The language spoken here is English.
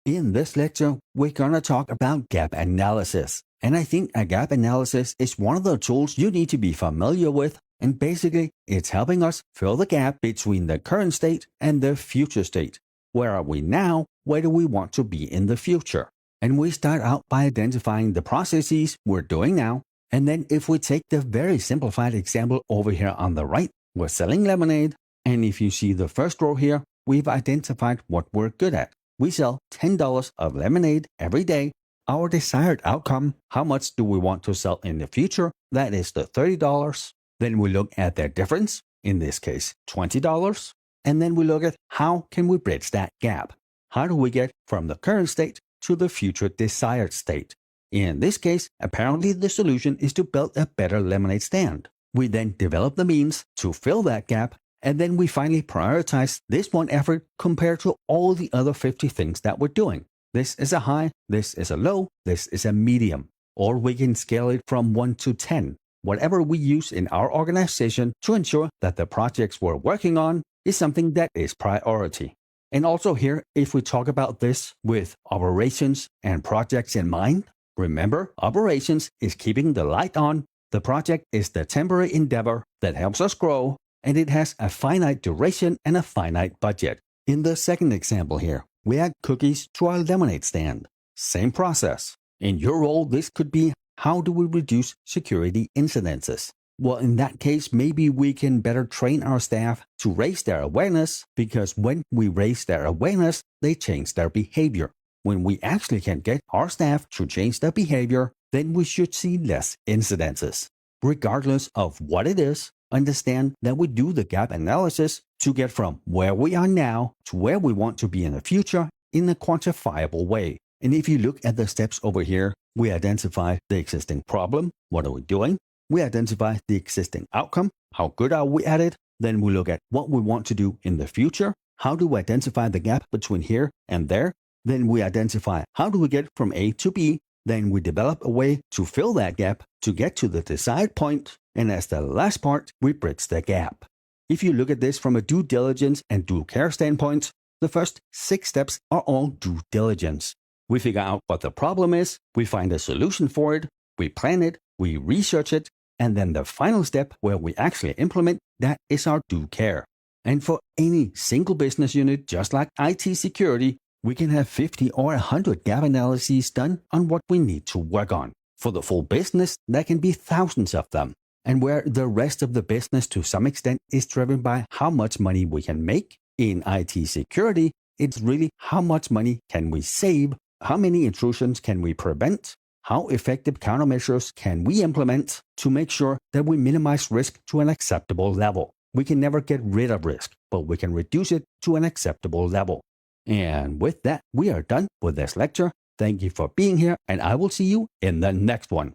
In this lecture, we're going to talk about gap analysis. And I think a gap analysis is one of the tools you need to be familiar with. And basically, it's helping us fill the gap between the current state and the future state. Where are we now? Where do we want to be in the future? And we start out by identifying the processes we're doing now. And then if we take the very simplified example over here on the right, we're selling lemonade. And if you see the first row here, we've identified what we're good at. We sell $10 of lemonade every day. Our desired outcome, how much do we want to sell in the future? That is the $30. Then we look at their difference, in this case, $20. And then we look at how can we bridge that gap? How do we get from the current state to the future desired state? In this case, apparently the solution is to build a better lemonade stand. We then develop the means to fill that gap. And then we finally prioritize this one effort compared to all the other 50 things that we're doing. This is a high, this is a low, this is a medium. Or we can scale it from 1 to 10. Whatever we use in our organization to ensure that the projects we're working on is something that is priority. And also here, if we talk about this with operations and projects in mind, remember, operations is keeping the light on. The project is the temporary endeavor that helps us grow. And it has a finite duration and a finite budget. In the second example here, we add cookies to our lemonade stand. Same process. In your role, this could be, how do we reduce security incidences? Well, in that case, maybe we can better train our staff to raise their awareness, because when we raise their awareness, they change their behavior. When we actually can get our staff to change their behavior, then we should see less incidences. Regardless of what it is, understand that we do the gap analysis to get from where we are now to where we want to be in the future in a quantifiable way. And if you look at the steps over here, we identify the existing problem. What are we doing? We identify the existing outcome. How good are we at it? Then we look at what we want to do in the future. How do we identify the gap between here and there? Then we identify how do we get from A to B. Then we develop a way to fill that gap to get to the desired point. And as the last part, we bridge the gap. If you look at this from a due diligence and due care standpoint, the first 6 steps are all due diligence. We figure out what the problem is, we find a solution for it, we plan it, we research it, and then the final step where we actually implement, that is our due care. And for any single business unit, just like IT security, we can have 50 or 100 gap analyses done on what we need to work on. For the full business, there can be thousands of them. And where the rest of the business to some extent is driven by how much money we can make, in IT security, it's really how much money can we save, how many intrusions can we prevent, how effective countermeasures can we implement to make sure that we minimize risk to an acceptable level. We can never get rid of risk, but we can reduce it to an acceptable level. And with that, we are done with this lecture. Thank you for being here, and I will see you in the next one.